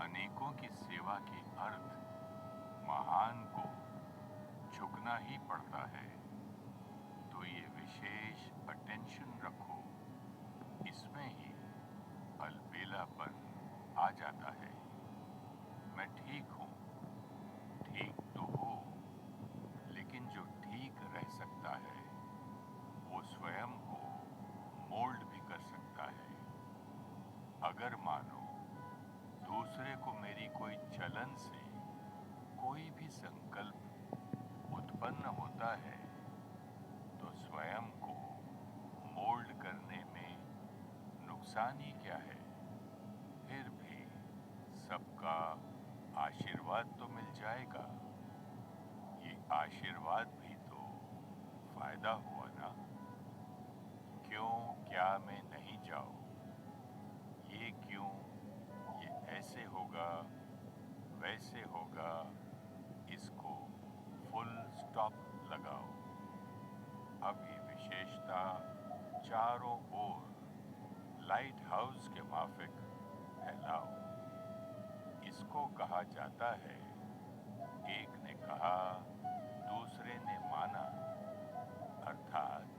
अनेकों की सेवा के अर्थ महान को झुकना ही पड़ता है। तो ये विशेष अटेंशन रखो, इसमें ही अलबेलापन आ जाता है। मैं ठीक हूँ, ठीक तो हो, लेकिन जो ठीक रह सकता है वो स्वयं को मोल्ड भी कर सकता है। अगर मानो दूसरे को मेरी कोई चलन से कोई भी संकल्प उत्पन्न होता है तो स्वयं को मोल्ड करने में नुकसान ही क्या है। फिर भी सबका आशीर्वाद तो मिल जाएगा। ये आशीर्वाद भी तो फायदा हुआ ना। क्यों क्या में नहीं जाओ, ये क्यों, ये ऐसे होगा वैसे होगा, इसको फुल स्टॉप लगाओ। अब ये विशेषता चारों ओर लाइट हाउस के माफिक फैलाओ। इसको कहा जाता है एक ने कहा दूसरे ने माना, अर्थात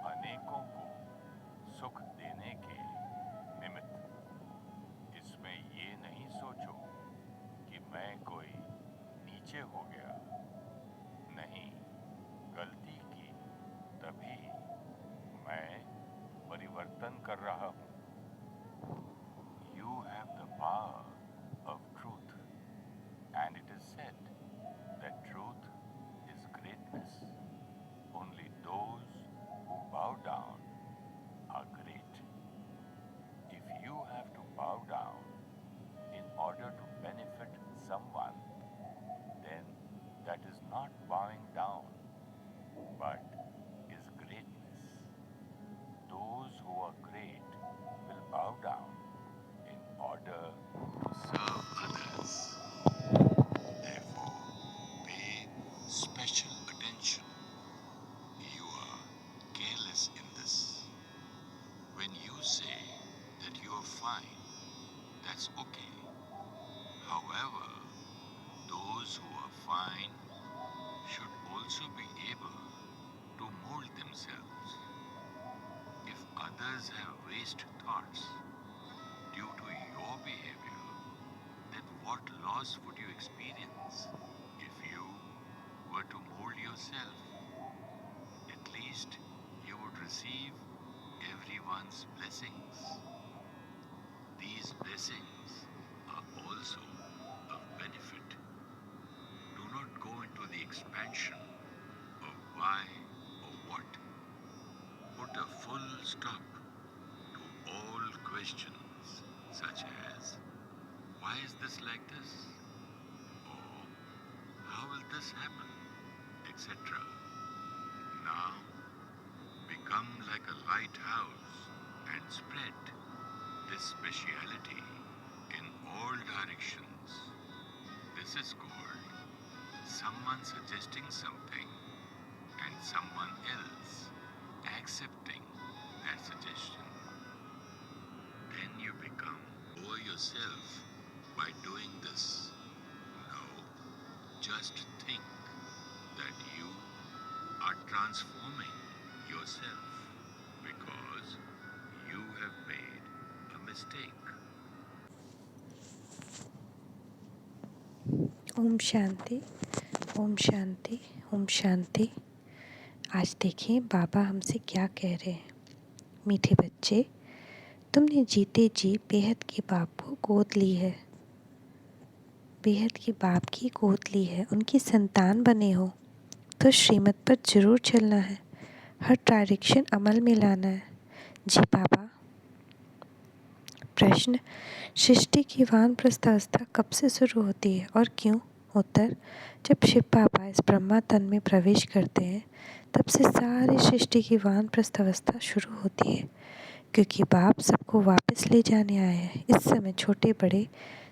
अनेकों को सुख देने के निमित्त। इसमें ये नहीं सोचो कि मैं कोई नीचे हो गया, नहीं, गलती की तभी मैं परिवर्तन कर रहा हूँ। You have the power of truth, and it is said that truth is greatness. Only those who bow down are great. If you have to bow down in order to benefit someone, then that is not bowing down, but is greatness. Those who are great will bow down in order to serve others. Therefore, pay special attention. You are careless in this. When you say that you are fine, that's okay. However, those who are fine should also be able to mold themselves. If others have waste thoughts due to your behavior, then what loss would you experience if you were to mold yourself? At least you would receive everyone's blessings. These blessings are also of benefit. Do not go into the expansion of why or what. Put a full stop to all questions such as, why is this like this? Or how will this happen? Etc. Now become like a lighthouse and spread this speciality in all directions. This is called someone suggesting something and someone else accepting that suggestion. Then you become over yourself by doing this. No, just think that you are transforming yourself because you have made a mistake. Om Shanti, Om Shanti, Om Shanti. आज देखिए बाबा हमसे क्या कह रहे हैं। मीठे बच्चे, तुमने जीते जी बेहद के बाप को गोद ली है, बेहद के बाप की गोद ली है, उनकी संतान बने हो तो श्रीमत पर जरूर चलना है, हर डायरेक्शन अमल में लाना है। जी बाबा। प्रश्न, सृष्टि की वानप्रस्थ अवस्था कब से शुरू होती है और क्यों? उत्तर, जब शिव बाबा इस ब्रह्मा तन में प्रवेश करते हैं तब से सारी सृष्टि की वानप्रस्थ अवस्था शुरू होती है, क्योंकि बाप सबको वापस ले जाने आए हैं। इस समय छोटे बड़े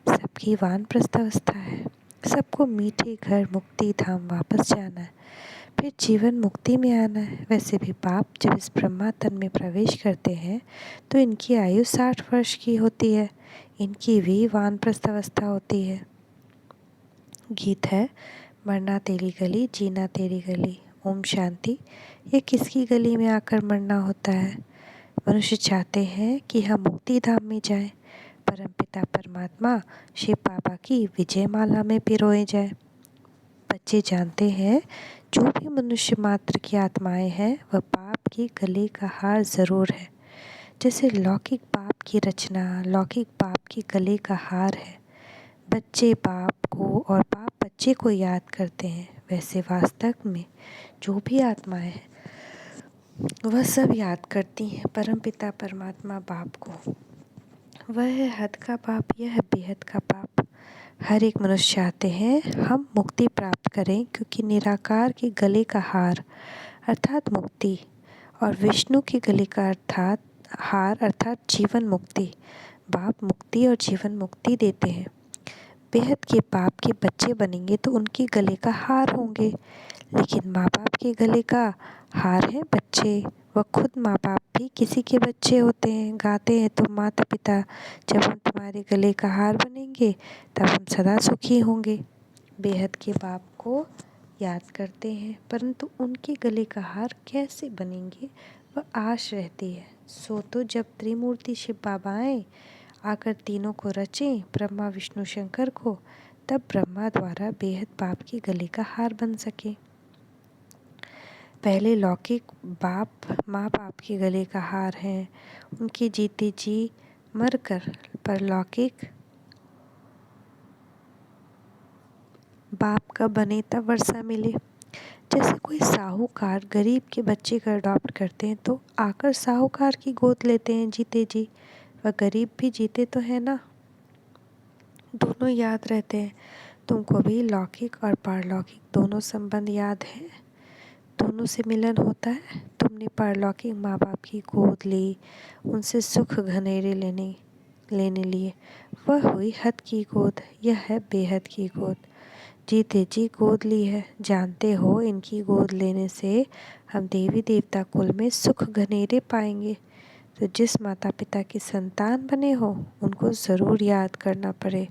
सबकी वानप्रस्थ अवस्था है। सबको मीठे घर मुक्ति धाम वापस जाना है। फिर जीवन मुक्ति में आना है। वैसे भी बाप जब इस ब्रह्मा तन में प्रवेश करते हैं तो इनकी आयु 60 वर्ष की होती है। इनकी भी वानप्रस्थ अवस्था होती है। गीत है, मरना तेरी गली जीना तेरी गली, ओम शांति। ये किसकी गली में आकर मरना होता है? मनुष्य चाहते हैं कि हम मुक्ति धाम में जाएं, परमपिता परमात्मा शिव बाबा की विजय माला में पिरोए जाए। बच्चे जानते हैं जो भी मनुष्य मात्र की आत्माएं हैं वह बाप के गले का हार ज़रूर है। जैसे लौकिक बाप की रचना लौकिक बाप के गले का हार है, बच्चे बाप को और बाप बच्चे को याद करते हैं, वैसे वास्तव में जो भी आत्माएं हैं वह सब याद करती हैं परमपिता परमात्मा बाप को। वह है हद का बाप, यह है बेहद का बाप। हर एक मनुष्य चाहते हैं हम मुक्ति प्राप्त करें, क्योंकि निराकार के गले का हार अर्थात मुक्ति और विष्णु के गले का हार अर्थात जीवन मुक्ति। बाप मुक्ति और जीवन मुक्ति देते हैं। बेहद के बाप के बच्चे बनेंगे तो उनके गले का हार होंगे, लेकिन माँ बाप के गले का हार है बच्चे। वह खुद माँ बाप भी किसी के बच्चे होते हैं। गाते हैं तो माता पिता जब हम तुम्हारे गले का हार बनेंगे तब हम सदा सुखी होंगे। बेहद के बाप को याद करते हैं, परंतु उनके गले का हार कैसे बनेंगे वह आश रहती है। सो तो जब त्रिमूर्ति शिव बाबा आए आकर तीनों को रचें, ब्रह्मा विष्णु शंकर को, तब ब्रह्मा द्वारा बेहद बाप के गले का हार बन सके। पहले लौकिक बाप माँ बाप के गले का हार है, उनके जीते जी मरकर, पर लौकिक बाप का बने तब वर्षा मिले। जैसे कोई साहूकार गरीब के बच्चे का अडॉप्ट करते हैं तो आकर साहूकार की गोद लेते हैं जीते जी। वह गरीब भी जीते तो है ना, दोनों याद रहते हैं। तुमको भी लौकिक और पारलौकिक दोनों संबंध याद है, दोनों से मिलन होता है। तुमने पारलौकिक माँ बाप की गोद ली, उनसे सुख घनेरे लेने लिए, वह हुई हद की गोद, यह है बेहद की गोद। जीते जी गोद ली है। जानते हो इनकी गोद लेने से हम देवी देवता कुल में सुख घनेरे पाएंगे। तो जिस माता पिता की संतान बने हो उनको ज़रूर याद करना पड़े।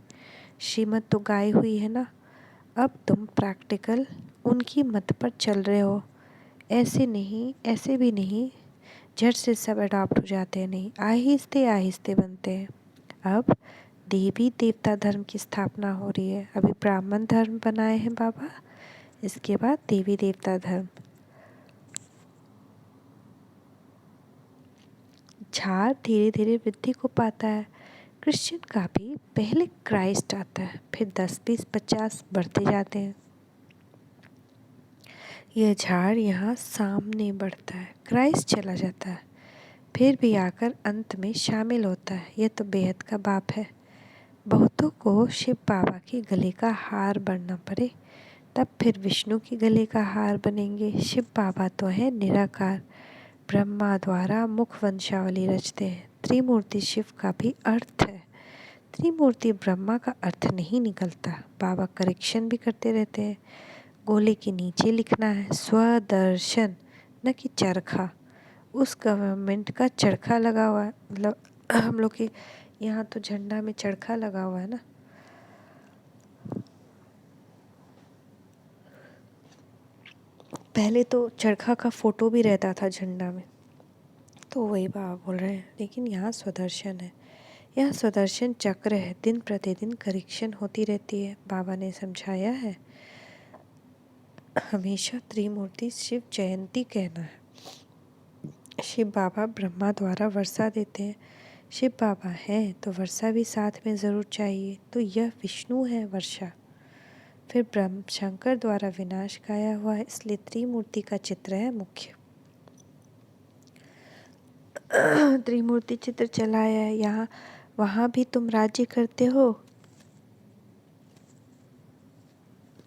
श्रीमत तो गाई हुई है ना, अब तुम प्रैक्टिकल उनकी मत पर चल रहे हो। ऐसे भी नहीं झट से सब अडॉप्ट हो जाते हैं, नहीं, आहिस्ते आहिस्ते बनते हैं। अब देवी देवता धर्म की स्थापना हो रही है। अभी ब्राह्मण धर्म बनाए हैं बाबा, इसके बाद देवी देवता धर्म। झाड़ धीरे धीरे वृद्धि को पाता है। क्रिश्चियन का भी पहले क्राइस्ट आता है, फिर 10 20 50 बढ़ते जाते हैं। यह झाड़ यहाँ सामने बढ़ता है, क्राइस्ट चला जाता है, फिर भी आकर अंत में शामिल होता है। यह तो बेहद का बाप है। बहुतों को शिव बाबा के गले का हार बनना पड़े, तब फिर विष्णु के गले का हार बनेंगे। शिव बाबा तो है निराकार, ब्रह्मा द्वारा मुख वंशावली रचते हैं। त्रिमूर्ति शिव का भी अर्थ है, त्रिमूर्ति ब्रह्मा का अर्थ नहीं निकलता। बाबा करेक्शन भी करते रहते हैं। गोले के नीचे लिखना है स्वदर्शन, न कि चरखा। उस गवर्नमेंट का चरखा लगा हुआ है, मतलब हम लोग के यहाँ तो झंडा में चरखा लगा हुआ है ना। पहले तो चरखा का फोटो भी रहता था झंडा में, तो वही बाबा बोल रहे हैं। लेकिन यहाँ स्वदर्शन है, यह स्वदर्शन चक्र है। दिन प्रतिदिन करेक्शन होती रहती है। बाबा ने समझाया है हमेशा त्रिमूर्ति शिव जयंती कहना है। शिव बाबा ब्रह्मा द्वारा वर्षा देते हैं। शिव बाबा हैं तो वर्षा भी साथ में ज़रूर चाहिए, तो यह विष्णु है वर्षा। फिर ब्रह्म शंकर द्वारा विनाश गाया हुआ है, इसलिए त्रिमूर्ति का चित्र है मुख्य। त्रिमूर्ति चित्र चलाया है। यहाँ वहाँ भी तुम राज्य करते हो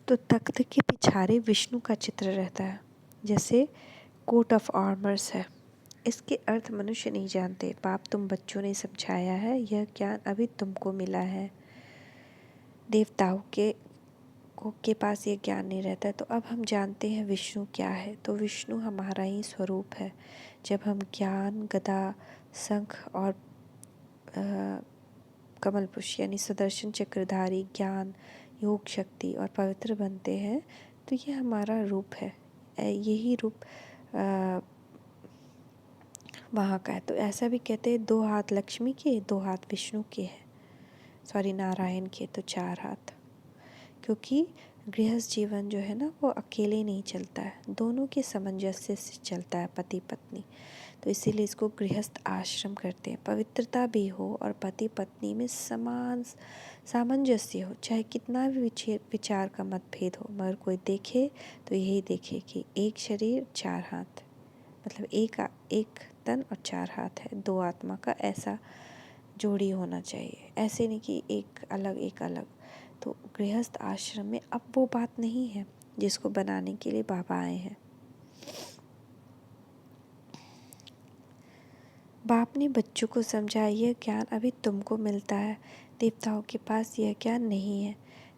तो तख्त के पिछारे विष्णु का चित्र रहता है, जैसे कोट ऑफ आर्मर्स है। इसके अर्थ मनुष्य नहीं जानते, बाप तुम बच्चों ने समझाया है। यह ज्ञान अभी तुमको मिला है। देवताओं के को के पास ये ज्ञान नहीं रहता है। तो अब हम जानते हैं विष्णु क्या है। तो विष्णु हमारा ही स्वरूप है। जब हम ज्ञान, गदा, शंख और कमल पुष्प यानी सुदर्शन चक्रधारी, ज्ञान, योग, शक्ति और पवित्र बनते हैं, तो ये हमारा रूप है। यही रूप वहाँ का है। तो ऐसा भी कहते हैं 2 हाथ लक्ष्मी के, 2 हाथ विष्णु के हैं, सॉरी नारायण के, तो 4 हाथ। क्योंकि गृहस्थ जीवन जो है ना वो अकेले नहीं चलता है, दोनों के सामंजस्य से चलता है, पति पत्नी। तो इसीलिए इसको गृहस्थ आश्रम करते हैं। पवित्रता भी हो और पति पत्नी में समान सामंजस्य हो, चाहे कितना भी विचार का मतभेद हो, मगर कोई देखे तो यही देखे कि एक शरीर 4 हाथ, मतलब एक तन और 4 हाथ है, 2 आत्मा का ऐसा जोड़ी होना चाहिए। ऐसे नहीं कि एक अलग। तो गृहस्थ आश्रम में अब वो बात नहीं है जिसको बनाने के लिए बाबा आए हैं। बाप ने बच्चों को समझाया, यह ज्ञान अभी तुमको मिलता है, देवताओं के पास यह ज्ञान नहीं है।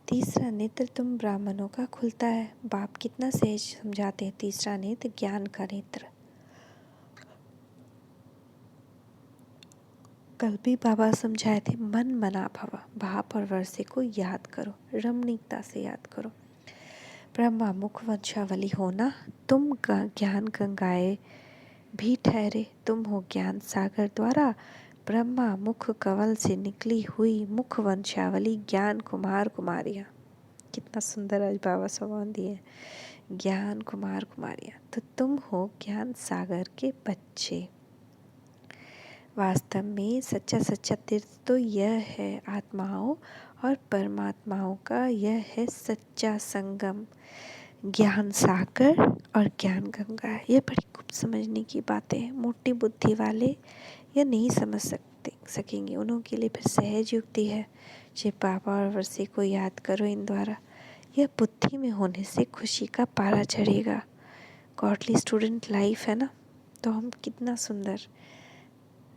तीसरा नेत्र तुम ब्राह्मणों का खुलता है। बाप कितना सहज समझाते हैं। तीसरा नेत्र ज्ञान का नेत्र। कल भी बाबा समझाए थे, मन मना भव, भाप और वर्षे को याद करो, रमणीकता से याद करो। ब्रह्मा मुख वंशावली होना, तुम ज्ञान गंगाएं भी ठहरे। तुम हो ज्ञान सागर द्वारा ब्रह्मा मुख कवल से निकली हुई मुख वंशावली ज्ञान कुमार कुमारियाँ। कितना सुंदर आज बाबा सवाल दिए, ज्ञान कुमार कुमारियाँ। तो तुम हो ज्ञान सागर के बच्चे। वास्तव में सच्चा तीर्थ तो यह है, आत्माओं और परमात्माओं का यह है सच्चा संगम। ज्ञान सागर और ज्ञान गंगा। ये बड़ी खूब समझने की बातें हैं। मोटी बुद्धि वाले यह नहीं समझ सकेंगे, उन्हों के लिए फिर सहज युक्ति है। शिव बाबा और वर्षे को याद करो इन द्वारा। यह बुद्धि में होने से खुशी का पारा चढ़ेगा। गॉडली स्टूडेंट लाइफ है ना, तो हम कितना सुंदर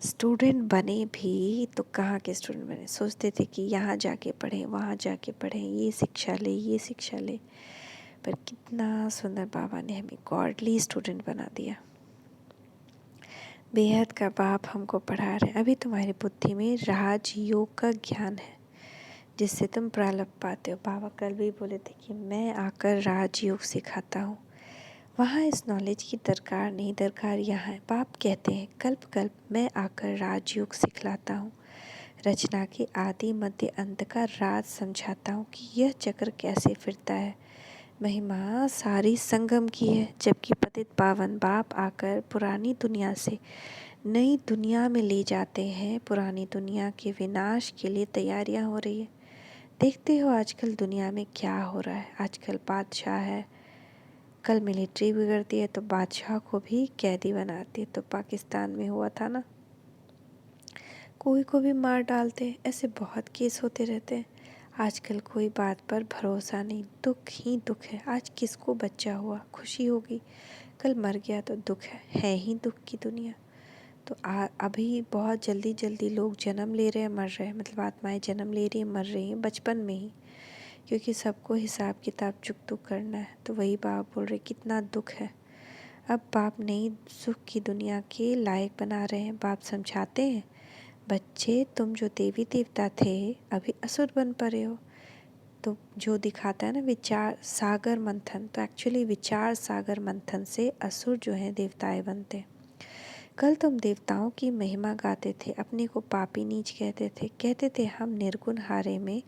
स्टूडेंट बने भी। तो कहाँ के स्टूडेंट बने, सोचते थे कि यहाँ जाके पढ़ें, वहाँ जाके पढ़ें, ये शिक्षा ले, पर कितना सुंदर बाबा ने हमें गॉडली स्टूडेंट बना दिया। बेहद का बाप हमको पढ़ा रहे। अभी तुम्हारी बुद्धि में राजयोग का ज्ञान है जिससे तुम प्रारब्ध पाते हो। बाबा कल भी बोले थे कि मैं आकर राजयोग सिखाता हूँ। वहाँ इस नॉलेज की दरकार नहीं, दरकार यहाँ है। बाप कहते हैं कल्प कल्प मैं आकर राजयोग सिखलाता हूँ, रचना के आदि मध्य अंत का राज समझाता हूँ कि यह चक्र कैसे फिरता है। महिमा सारी संगम की है, जबकि पतित पावन बाप आकर पुरानी दुनिया से नई दुनिया में ले जाते हैं। पुरानी दुनिया के विनाश के लिए तैयारियां हो रही है। देखते हो आजकल दुनिया में क्या हो रहा है। आजकल बादशाह है, कल मिलिट्री बिगड़ती है तो बादशाह को भी कैदी बनाती है। तो पाकिस्तान में हुआ था ना, कोई को भी मार डालते हैं। ऐसे बहुत केस होते रहते हैं। आजकल कोई बात पर भरोसा नहीं, दुख ही दुख है। आज किसको बच्चा हुआ, खुशी होगी, कल मर गया तो दुख है ही दुख की दुनिया। तो अभी बहुत जल्दी लोग जन्म ले रहे हैं, मर रहे हैं, मतलब आत्माएं जन्म ले रही हैं, मर रही हैं बचपन में ही, क्योंकि सबको हिसाब किताब चुकतू करना है। तो वही बाप बोल रहे कितना दुख है। अब बाप नई सुख की दुनिया के लायक बना रहे हैं। बाप समझाते हैं, बच्चे तुम जो देवी देवता थे अभी असुर बन पड़े हो। तो जो दिखाता है ना विचार सागर मंथन, तो एक्चुअली विचार सागर मंथन से असुर जो हैं देवताएं बनते हैं। कल तुम देवताओं की महिमा गाते थे, अपने को पापी नीच कहते थे हम निर्गुण हारे में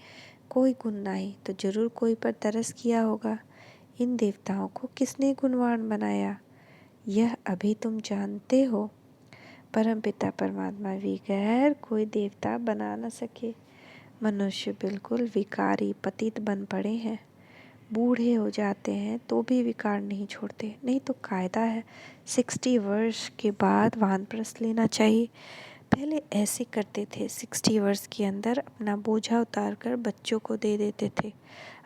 कोई गुण नहीं। तो जरूर कोई पर तरस किया होगा। इन देवताओं को किसने गुणवान बनाया, यह अभी तुम जानते हो। परमपिता परमात्मा बगैर कोई देवता बना न सके। मनुष्य बिल्कुल विकारी पतित बन पड़े हैं। बूढ़े हो जाते हैं तो भी विकार नहीं छोड़ते। नहीं तो कायदा है 60 वर्ष के बाद वानप्रस्थ लेना चाहिए। पहले ऐसे करते थे, 60 वर्ष के अंदर अपना बोझा उतार कर बच्चों को दे देते थे।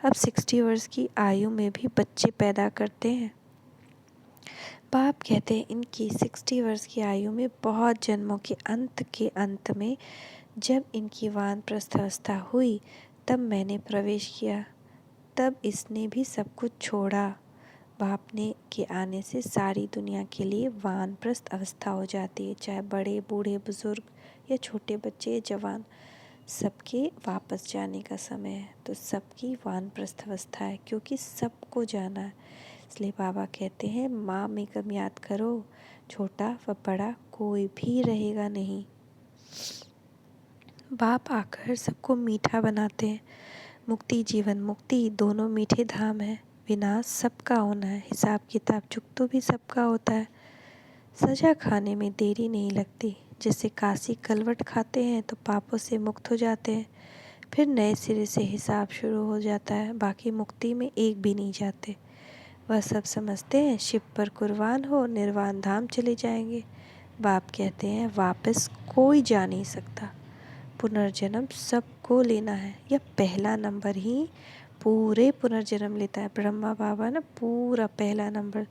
अब 60 वर्ष की आयु में भी बच्चे पैदा करते हैं। बाप कहते हैं इनकी 60 वर्ष की आयु में बहुत जन्मों के अंत में जब इनकी वानप्रस्थ अवस्था हुई तब मैंने प्रवेश किया। तब इसने भी सब कुछ छोड़ा। बाप ने के आने से सारी दुनिया के लिए वानप्रस्थ अवस्था हो जाती है, चाहे बड़े बूढ़े बुजुर्ग या छोटे बच्चे या जवान, सबके वापस जाने का समय है। तो सबकी वानप्रस्थ अवस्था है, क्योंकि सबको जाना है। इसलिए बाबा कहते हैं माँ में कम याद करो, छोटा व बड़ा कोई भी रहेगा नहीं। बाप आकर सबको मीठा बनाते हैं। मुक्ति जीवन मुक्ति दोनों मीठे धाम है। विनाश सबका होना है, हिसाब किताब चुक तो भी सबका होता है। सजा खाने में देरी नहीं लगती। जैसे काशी कलवट खाते हैं तो पापों से मुक्त हो जाते हैं, फिर नए सिरे से हिसाब शुरू हो जाता है। बाकी मुक्ति में एक भी नहीं जाते। वह सब समझते हैं शिव पर कुर्बान हो निर्वाण धाम चले जाएंगे। बाप कहते हैं वापस कोई जा नहीं सकता। पुनर्जन्म सबको लेना है। यह पहला नंबर ही पूरे पुनर्जन्म लेता है। ब्रह्मा बाबा ना पूरा पहला नंबर,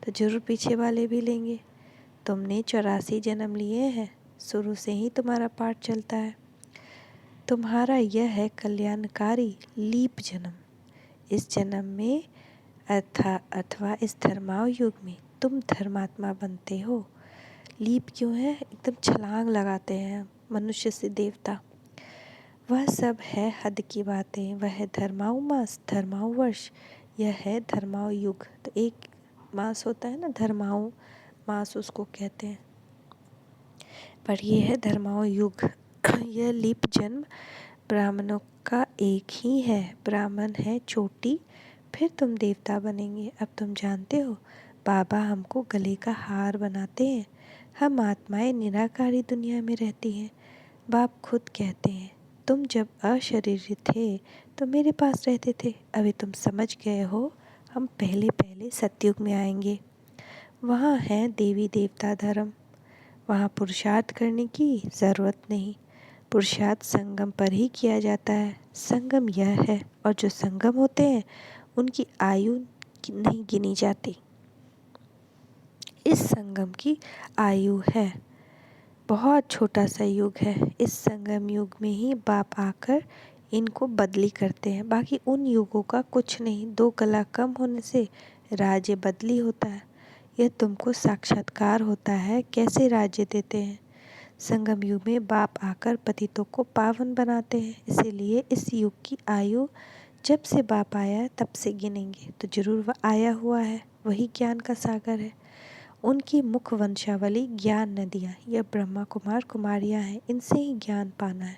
तो जरूर पीछे वाले भी लेंगे। तुमने 84 जन्म लिए हैं, शुरू से ही तुम्हारा पाठ चलता है। तुम्हारा यह है कल्याणकारी लीप जन्म। इस जन्म में अथवा इस धर्माव युग में तुम धर्मात्मा बनते हो। लीप क्यों है? एकदम छलांग लगाते हैं मनुष्य से देवता। वह सब है हद की बातें। वह है धर्माऊ मास, धर्माऊ वर्ष, यह है धर्माऊ युग। तो एक मास होता है ना, धर्माऊ मास उसको कहते हैं, पर यह है धर्माऊ युग। यह लीप जन्म ब्राह्मणों का एक ही है। ब्राह्मण है चोटी, फिर तुम देवता बनेंगे। अब तुम जानते हो बाबा हमको गले का हार बनाते हैं। हम आत्माएं निराकारी दुनिया में रहती हैं। बाप खुद कहते हैं तुम जब अशरीरी थे तो मेरे पास रहते थे। अभी तुम समझ गए हो हम पहले पहले सतयुग में आएंगे। वहाँ है देवी देवता धर्म। वहाँ पुरुषार्थ करने की ज़रूरत नहीं। पुरुषार्थ संगम पर ही किया जाता है। संगम यह है, और जो संगम होते हैं उनकी आयु नहीं गिनी जाती। इस संगम की आयु है, बहुत छोटा सा युग है। इस संगम युग में ही बाप आकर इनको बदली करते हैं। बाकी उन युगों का कुछ नहीं। 2 कला कम होने से राज्य बदली होता है। यह तुमको साक्षात्कार होता है कैसे राज्य देते हैं। संगम युग में बाप आकर पतितों को पावन बनाते हैं। इसीलिए इस युग की आयु जब से बाप आया तब से गिनेंगे तो जरूर वह आया हुआ है। वही ज्ञान का सागर है। उनकी मुख वंशावली ज्ञान नदियाँ, यह ब्रह्मा कुमार कुमारियाँ हैं। इनसे ही ज्ञान पाना है।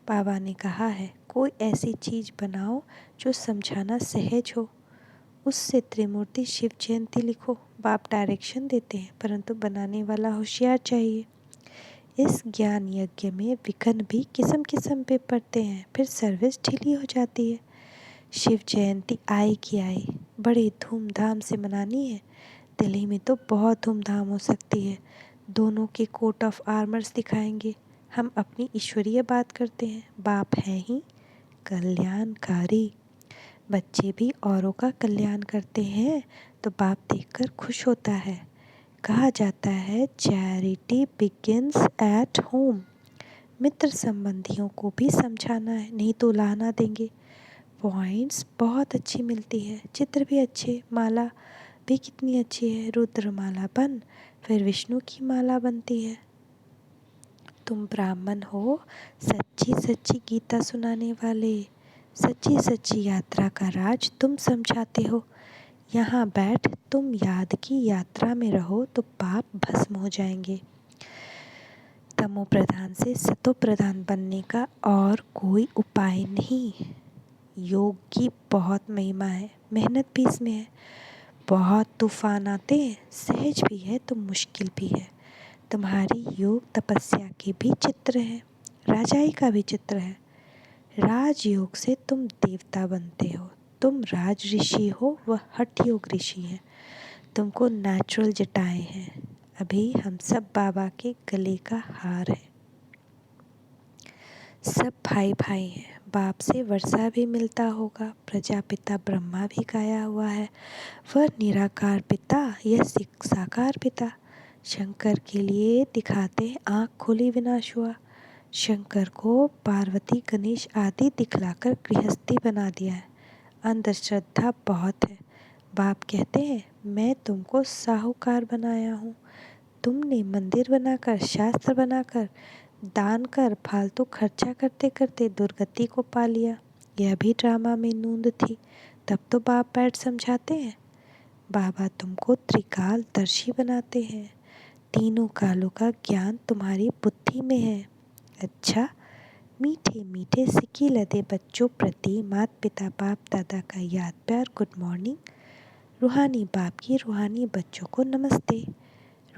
बाबा ने कहा है कोई ऐसी चीज़ बनाओ जो समझाना सहज हो, उससे त्रिमूर्ति शिव जयंती लिखो। बाप डायरेक्शन देते हैं, परंतु बनाने वाला होशियार चाहिए। इस ज्ञान यज्ञ में विघ्न भी किस्म किस्म पे पड़ते हैं, फिर सर्विस ढीली हो जाती है। शिव जयंती आई की आई, बड़े धूमधाम से मनानी है। दिल्ली में तो बहुत धूमधाम हो सकती है। दोनों के कोट ऑफ आर्मर्स दिखाएंगे। हम अपनी ईश्वरीय बात करते हैं। बाप है ही कल्याणकारी। बच्चे भी औरों का कल्याण करते हैं तो बाप देखकर खुश होता है। कहा जाता है चैरिटी बिगिंस एट होम। मित्र संबंधियों को भी समझाना है, नहीं तो लाना देंगे। पॉइंट्स बहुत अच्छी मिलती है, चित्र भी अच्छे, माला भी कितनी अच्छी है। रुद्र माला बन, फिर विष्णु की माला बनती है। तुम ब्राह्मण हो, सच्ची सच्ची गीता सुनाने वाले। सच्ची सच्ची यात्रा का राज तुम समझाते हो। यहाँ बैठ तुम याद की यात्रा में रहो तो पाप भस्म हो जाएंगे। तमो प्रधान से सतो प्रधान बनने का और कोई उपाय नहीं। योग की बहुत महिमा है, मेहनत भी इसमें है। बहुत तूफान आते हैं, सहज भी है तो मुश्किल भी है। तुम्हारी योग तपस्या के भी चित्र है, राजाई का भी चित्र है। राजयोग से तुम देवता बनते हो। तुम राज ऋषि हो, वह हठ योग ऋषि है। तुमको नेचुरल जटाएं हैं। अभी हम सब बाबा के गले का हार है। सब भाई भाई हैं। बाप से वर्षा भी मिलता होगा। प्रजापिता ब्रह्मा भी गाया हुआ है। वह निराकार पिता, यह साकार पिता। शंकर के लिए दिखाते आँख खोली विनाश हुआ। शंकर को पार्वती गणेश आदि दिखलाकर गृहस्थी बना दिया है। अंदर श्रद्धा बहुत है। बाप कहते हैं, मैं तुमको साहूकार बनाया हूँ। तुमने मंदिर बनाकर, शास्त्र बनाकर, दान कर, फालतू खर्चा करते करते दुर्गति को पा लिया। यह भी ड्रामा में नूंद थी। तब तो बाप बैठ समझाते हैं। बाबा तुमको त्रिकालदर्शी बनाते हैं। तीनों कालों का ज्ञान तुम्हारी बुद्धि में है। अच्छा, मीठे मीठे सिक्के लदे बच्चों प्रति माता पिता बाप दादा का याद प्यार गुड मॉर्निंग। रूहानी बाप की रूहानी बच्चों को नमस्ते।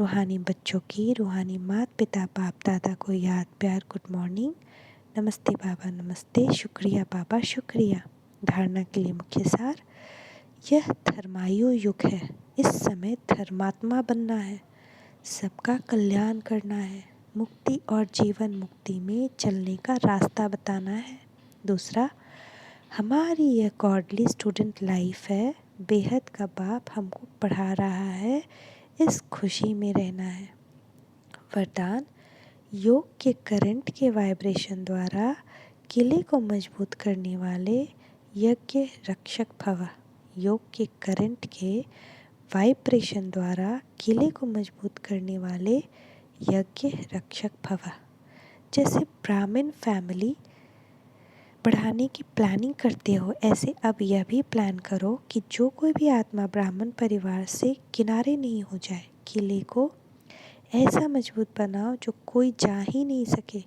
रूहानी बच्चों की रूहानी माता पिता बाप दादा को याद प्यार गुड मॉर्निंग। नमस्ते बाबा नमस्ते, शुक्रिया बाबा शुक्रिया। धारणा के लिए मुख्य सार, यह धर्मायु युग है। इस समय धर्मात्मा बनना है, सबका कल्याण करना है, मुक्ति और जीवन मुक्ति में चलने का रास्ता बताना है। दूसरा, हमारी यह गॉडली स्टूडेंट लाइफ है। बेहद का बाप हमको पढ़ा रहा है, इस खुशी में रहना है। वरदान, योग के करंट के वाइब्रेशन द्वारा किले को मजबूत करने वाले यज्ञ रक्षक भव। योग के करंट के वाइब्रेशन द्वारा किले को मजबूत करने वाले यज्ञ रक्षक भव। जैसे ब्राह्मण फैमिली बढ़ाने की प्लानिंग करते हो, ऐसे अब यह भी प्लान करो कि जो कोई भी आत्मा ब्राह्मण परिवार से किनारे नहीं हो जाए। किले को ऐसा मजबूत बनाओ जो कोई जा ही नहीं सके।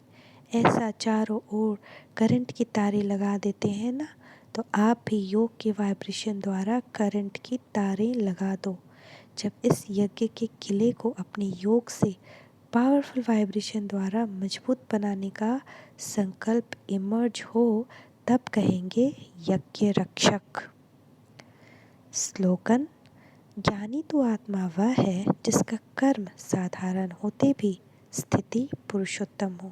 ऐसा चारों ओर करंट की तारें लगा देते हैं ना, तो आप भी योग के वाइब्रेशन द्वारा करंट की तारें लगा दो। जब इस यज्ञ के किले को अपने योग से पावरफुल वाइब्रेशन द्वारा मजबूत बनाने का संकल्प इमर्ज हो, तब कहेंगे यज्ञ रक्षक। स्लोगन, ज्ञानी तो आत्मा वह है जिसका कर्म साधारण होते भी स्थिति पुरुषोत्तम हो।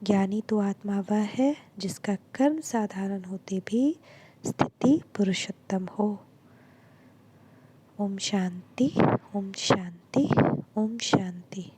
ज्ञानी तो आत्मा वह है जिसका कर्म साधारण होते भी स्थिति पुरुषोत्तम हो। ओम शांति, ओम शांति, ओम शांति।